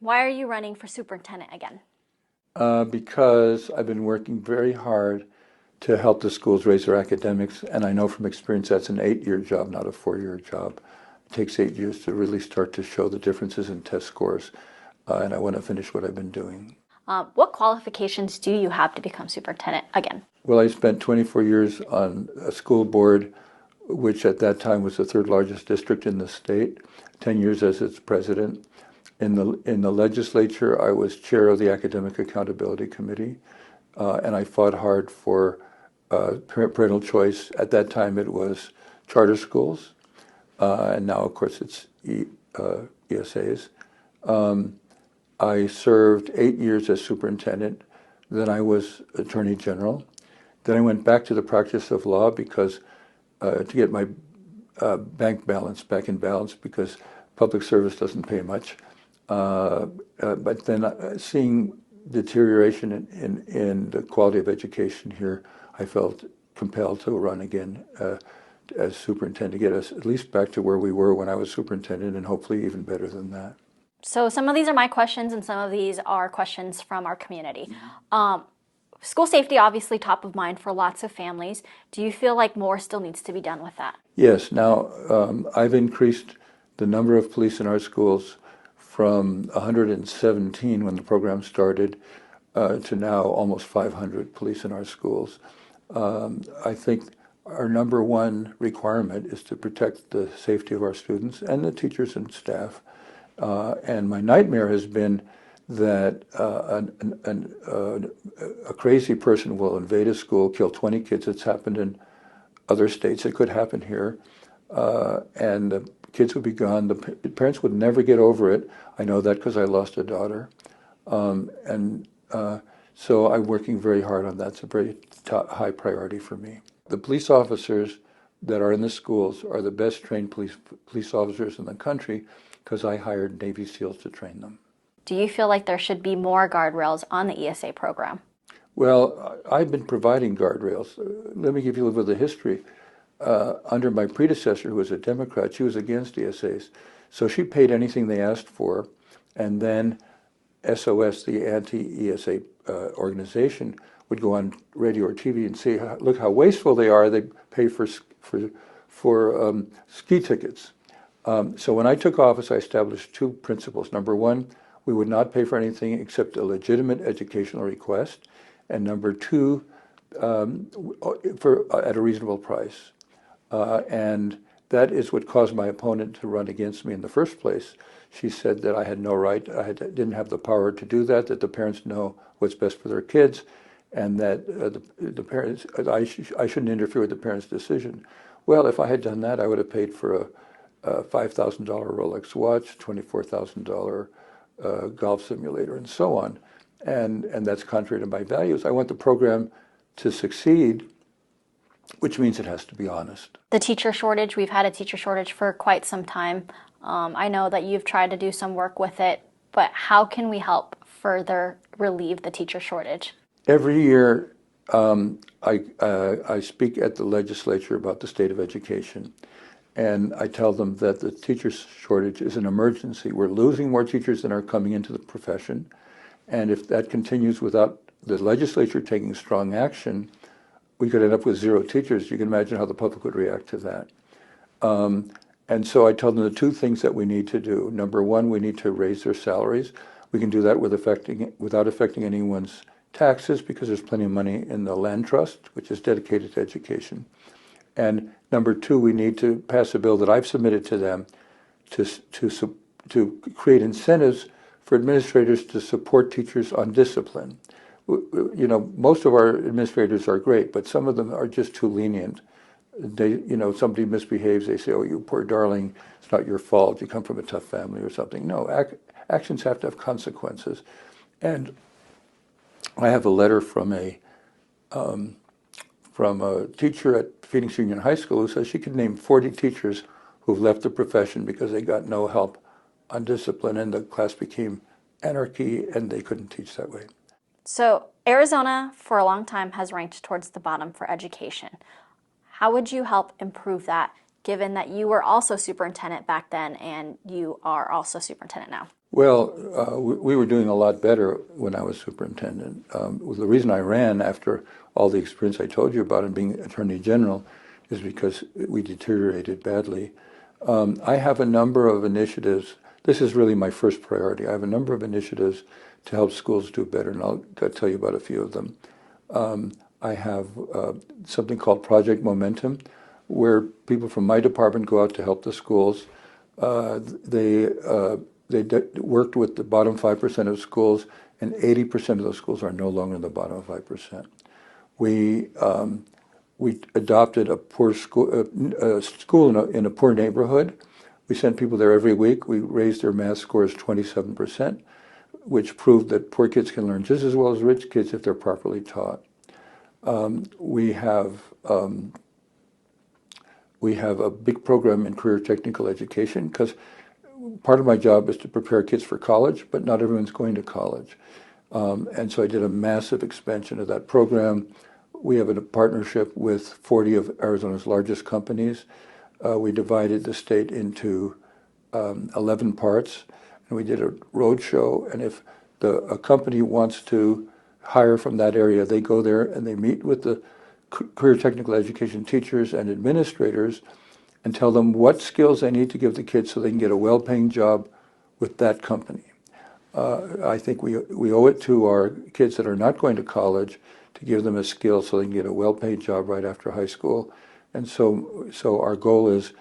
Why are you running for superintendent again? Because I've been working very hard to help the schools raise their academics, and I know from experience that's an 8-year job, not a 4-year job. It takes 8 years to really start to show the differences in test scores, and I want to finish what I've been doing. What qualifications do you have to become superintendent again? Well, I spent 24 years on a school board, which at that time was the third largest district in the state, 10 years as its president. In the legislature, I was chair of the Academic Accountability Committee, and I fought hard for parental choice. At that time, it was charter schools, and now, of course, it's ESAs. I served 8 years as superintendent. Then I was attorney general. Then I went back to the practice of law because to get my bank balance back in balance because public service doesn't pay much. But then seeing deterioration in the quality of education here, I felt compelled to run again as superintendent to get us at least back to where we were when I was superintendent and hopefully even better than that. So some of these are my questions and some of these are questions from our community. School safety, obviously top of mind for lots of families. Do you feel like more still needs to be done with that? Yes. Now, I've increased the number of police in our schools from 117 when the program started to now almost 500 police in our schools. I think our number one requirement is to protect the safety of our students and the teachers and staff. And my nightmare has been that a crazy person will invade a school, kill 20 kids. It's happened in other states. It could happen here. And the kids would be gone. The parents would never get over it. I know that because I lost a daughter. So I'm working very hard on that. It's a very high priority for me. The police officers that are in the schools are the best trained police officers in the country because I hired Navy SEALs to train them. Do you feel like there should be more guardrails on the ESA program? Well, I've been providing guardrails. Let me give you a little bit of the history. Under my predecessor, who was a Democrat, she was against ESAs. So she paid anything they asked for, and then SOS, the anti-ESA organization, would go on radio or TV and say, look how wasteful they are. They pay for ski tickets. So when I took office, I established two principles. Number one, we would not pay for anything except a legitimate educational request. And number two, at a reasonable price. And that is what caused my opponent to run against me in the first place. She said that I had no right, didn't have the power to do that, that the parents know what's best for their kids, and that the parents, I shouldn't interfere with the parents' decision. Well, if I had done that, I would have paid for a $5,000 Rolex watch, $24,000 golf simulator, and so on. And that's contrary to my values. I want the program to succeed, which means it has to be honest. The teacher shortage, we've had a teacher shortage for quite some time. I know that you've tried to do some work with it, but how can we help further relieve the teacher shortage? Every year, I speak at the legislature about the state of education, and I tell them that the teacher shortage is an emergency. We're losing more teachers than are coming into the profession, and if that continues without the legislature taking strong action, we could end up with 0 teachers. You can imagine how the public would react to that. And so I tell them the two things that we need to do. Number one, we need to raise their salaries. We can do that without affecting anyone's taxes because there's plenty of money in the land trust, which is dedicated to education. And number two, we need to pass a bill that I've submitted to them to create incentives for administrators to support teachers on discipline. You know, most of our administrators are great, but some of them are just too lenient. Somebody misbehaves, they say, oh, you poor darling, it's not your fault, you come from a tough family or something. No, actions have to have consequences. And I have a letter from a teacher at Phoenix Union High School who says she could name 40 teachers who've left the profession because they got no help on discipline and the class became anarchy and they couldn't teach that way. So Arizona, for a long time, has ranked towards the bottom for education. How would you help improve that, given that you were also superintendent back then and you are also superintendent now? Well, we were doing a lot better when I was superintendent. The reason I ran after all the experience I told you about and being Attorney General is because we deteriorated badly. I have a number of initiatives. This is really my first priority. I have a number of initiatives to help schools do better, and I'll tell you about a few of them. I have something called Project Momentum, where people from my department go out to help the schools. They worked with the bottom 5% of schools, and 80% of those schools are no longer in the bottom 5%. We we adopted a poor school, a school in a poor neighborhood. We sent people there every week. We raised their math scores 27%, which proved that poor kids can learn just as well as rich kids if they're properly taught. We have a big program in career technical education because part of my job is to prepare kids for college, but not everyone's going to college. And so I did a massive expansion of that program. We have a partnership with 40 of Arizona's largest companies. We divided the state into 11 parts, and we did a road show. And if a company wants to hire from that area, they go there and they meet with the career technical education teachers and administrators and tell them what skills they need to give the kids so they can get a well-paying job with that company. I think we owe it to our kids that are not going to college to give them a skill so they can get a well-paid job right after high school. And so our goal is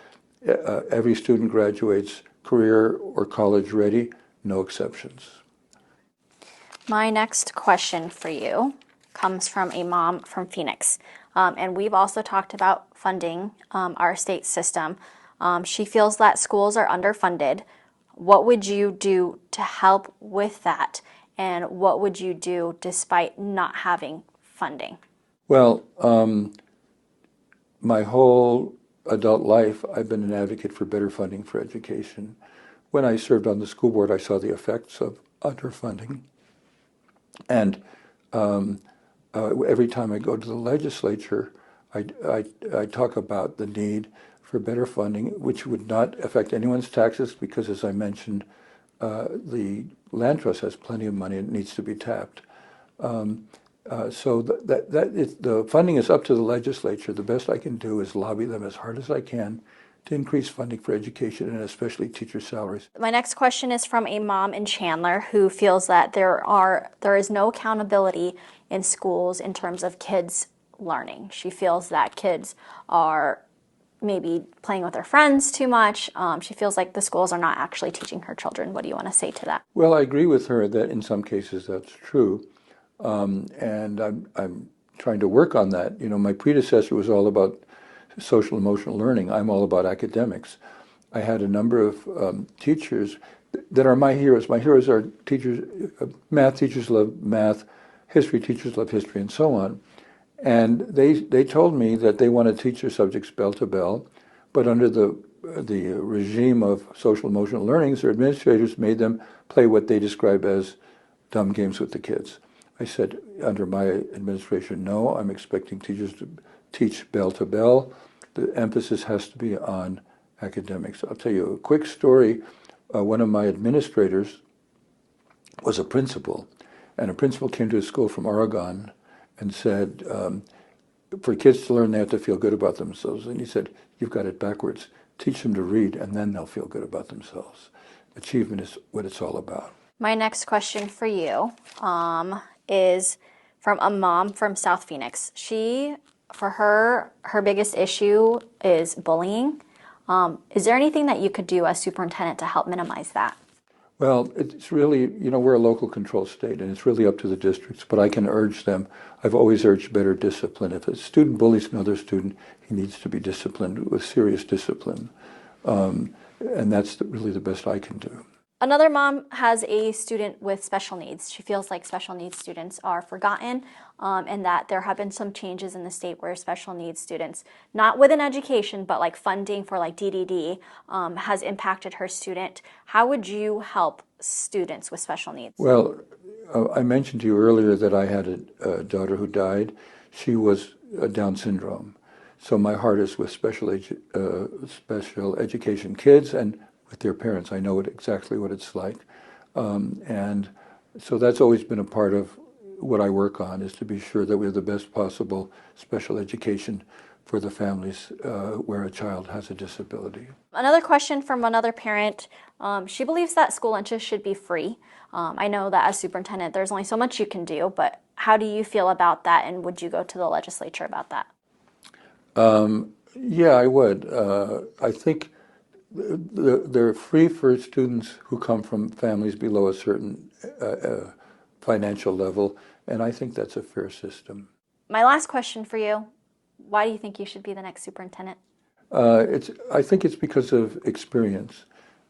every student graduates career or college ready, no exceptions. My next question for you comes from a mom from Phoenix. And we've also talked about funding our state system. She feels that schools are underfunded. What would you do to help with that? And what would you do despite not having funding? Well, my whole adult life, I've been an advocate for better funding for education. When I served on the school board, I saw the effects of underfunding. And every time I go to the legislature, I talk about the need for better funding, which would not affect anyone's taxes because, as I mentioned, the land trust has plenty of money and it needs to be tapped. So the funding is up to the legislature. The best I can do is lobby them as hard as I can to increase funding for education and especially teacher salaries. My next question is from a mom in Chandler who feels that there is no accountability in schools in terms of kids learning. She feels that kids are maybe playing with their friends too much. She feels like the schools are not actually teaching her children. What do you want to say to that? Well, I agree with her that in some cases that's true. And I'm trying to work on that. You know, my predecessor was all about social emotional learning. I'm all about academics. I had a number of teachers that are my heroes. My heroes are teachers, math teachers love math, history teachers love history, and so on. And they told me that they want to teach their subjects bell to bell, but under the regime of social emotional learning, their administrators made them play what they describe as dumb games with the kids. I said, under my administration, no, I'm expecting teachers to teach bell to bell. The emphasis has to be on academics. I'll tell you a quick story. One of my administrators was a principal, and a principal came to a school from Oregon and said, for kids to learn, they have to feel good about themselves. And he said, you've got it backwards. Teach them to read, and then they'll feel good about themselves. Achievement is what it's all about. My next question for you is from a mom from South Phoenix. For her biggest issue is bullying. Is there anything that you could do as superintendent to help minimize that? Well, it's really, you know, we're a local control state, and it's really up to the districts, but I can urge them. I've always urged better discipline. If a student bullies another student, he needs to be disciplined with serious discipline. And that's really the best I can do. Another mom has a student with special needs. She feels like special needs students are forgotten and that there have been some changes in the state where special needs students, not within education, but like funding for like DDD has impacted her student. How would you help students with special needs? Well, I mentioned to you earlier that I had a daughter who died. She was Down syndrome. So my heart is with special education kids and with their parents. I know exactly what it's like. And so that's always been a part of what I work on, is to be sure that we have the best possible special education for the families where a child has a disability. Another question from another parent. She believes that school lunches should be free. I know that as superintendent, there's only so much you can do, but how do you feel about that, and would you go to the legislature about that? Yeah, I would. I think they're free for students who come from families below a certain financial level, and I think that's a fair system. My last question for you, why do you think you should be the next superintendent? I think it's because of experience.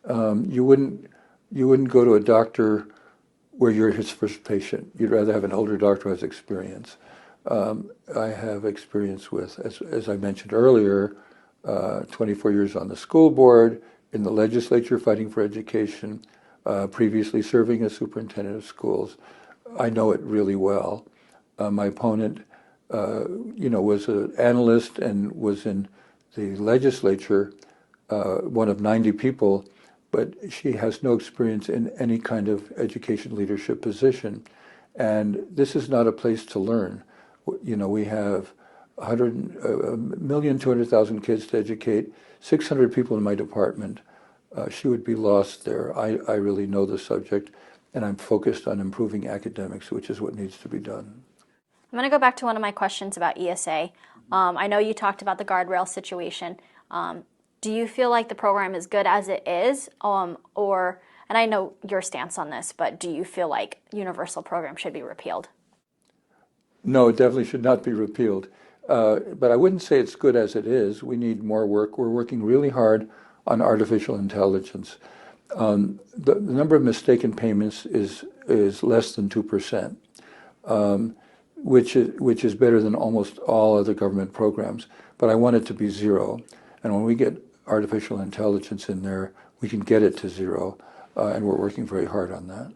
You wouldn't go to a doctor where you're his first patient. You'd rather have an older doctor who has experience. I have experience with, as I mentioned earlier, 24 years on the school board, in the legislature fighting for education, previously serving as superintendent of schools. I know it really well. My opponent, was an analyst and was in the legislature, one of 90 people, but she has no experience in any kind of education leadership position. And this is not a place to learn. We have 1,200,000 kids to educate, 600 people in my department. She would be lost there. I really know the subject, and I'm focused on improving academics, which is what needs to be done. I'm going to go back to one of my questions about ESA. I know you talked about the guardrail situation. Do you feel like the program is good as it is? And I know your stance on this, but do you feel like universal program should be repealed? No, it definitely should not be repealed. But I wouldn't say it's good as it is. We need more work. We're working really hard on artificial intelligence. The number of mistaken payments is less than 2%, which is better than almost all other government programs. But I want it to be zero. And when we get artificial intelligence in there, we can get it to zero. And we're working very hard on that.